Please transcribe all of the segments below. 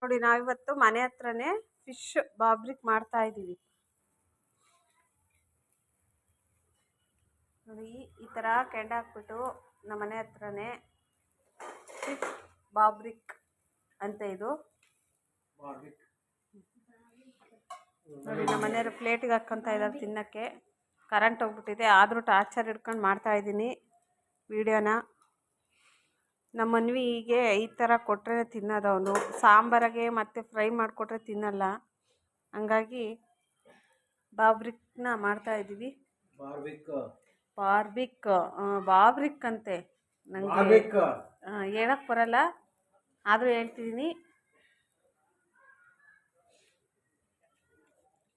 ನೋಡಿ ನಾವಿವತ್ತು ಮನೆ ಹತ್ರನೇ ಫಿಶ್ ಬಾಬ್ರಿಕ್ ಮಾಡ್ತಾ ಇದ್ದೀವಿ. ನೋಡಿ ಈ ಥರ ಕೆಂಡ ಹಾಕ್ಬಿಟ್ಟು ನಮ್ಮ ಮನೆ ಹತ್ರನೇ ಫಿಶ್ ಬಾಬ್ರಿಕ್ ಅಂತ ಇದು ನೋಡಿ. ನಮ್ಮ ಮನೆಯವರು ಪ್ಲೇಟಿಗೆ ಹಾಕ್ಕೊತಾ ಇದ್ದಾರೆ ತಿನ್ನೋಕ್ಕೆ. ಕರೆಂಟ್ ಹೋಗ್ಬಿಟ್ಟಿದೆ, ಆದರೂ ಟಾರ್ಚರ್ ಹಿಡ್ಕೊಂಡು ಮಾಡ್ತಾ ಇದ್ದೀನಿ ವಿಡಿಯೋನ. ನಮ್ಮ ಮನ್ವಿಗೆ ಈ ಥರ ಕೊಟ್ಟರೆ ತಿನ್ನೋದು, ಅವನು ಸಾಂಬಾರಿಗೆ ಮತ್ತು ಫ್ರೈ ಮಾಡಿಕೊಟ್ರೆ ತಿನ್ನಲ್ಲ. ಹಂಗಾಗಿ ಬಾಬ್ರಿಕ್ನ ಮಾಡ್ತಾಯಿದ್ದೀವಿ. ಬಾಬ್ರಿಕ್ ಅಂತೆ, ನನಗೆ ಹೇಳಕ್ಕೆ ಬರಲ್ಲ, ಆದರೂ ಹೇಳ್ತಿದ್ದೀನಿ.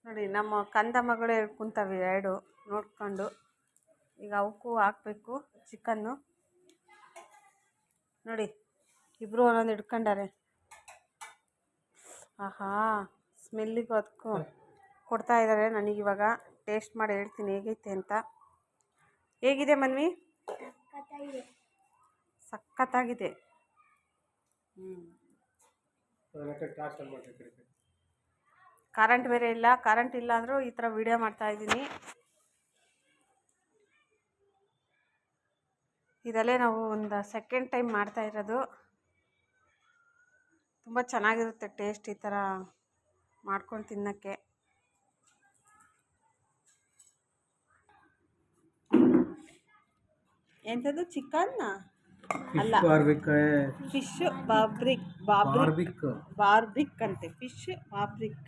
ನೋಡಿ ನಮ್ಮ ಕಂದ ಮಗಳು ಹೇಳ್ಕೊಂತವೆ ಎರಡು ನೋಡ್ಕೊಂಡು. ಈಗ ಅವಕ್ಕೂ ಹಾಕಬೇಕು ಚಿಕನ್ನು. ನೋಡಿ ಇಬ್ಬರು ಒಂದೊಂದು ಹಿಡ್ಕೊಂಡಾರೆ. ಆಹಾ, ಸ್ಮೆಲ್ಲಿಗೂ ಅದಕ್ಕೂ ಕೊಡ್ತಾ ಇದ್ದಾರೆ ನನಗಿವಾಗ. ಟೇಸ್ಟ್ ಮಾಡಿ ಹೇಳ್ತೀನಿ ಹೇಗೈತೆ ಅಂತ. ಹೇಗಿದೆ ಮನ್ವಿ? ಸಖತ್ತಾಗಿದೆ. ಕರೆಂಟ್ ಬೇರೆ ಇಲ್ಲ. ಕರೆಂಟ್ ಇಲ್ಲ ಅಂದರೂ ಈ ಥರ ವಿಡಿಯೋ ಮಾಡ್ತಾಯಿದ್ದೀನಿ. ಇದರಲ್ಲೇ ನಾವು ಒಂದು ಸೆಕೆಂಡ್ ಟೈಮ್ ಮಾಡ್ತಾ ಇರೋದು. ತುಂಬ ಚೆನ್ನಾಗಿರುತ್ತೆ ಟೇಸ್ಟ್ ಈ ಥರ ಮಾಡ್ಕೊಂಡು ತಿನ್ನೋಕ್ಕೆ. ಎಂಥದ್ದು ಚಿಕನ್ನ ಅಲ್ಲ, ಫಿಶ್ ಬಾಬ್ರಿಕ್ ಅಂತೆ. ಫಿಶ್ ಬಾಬ್ರಿಕ್.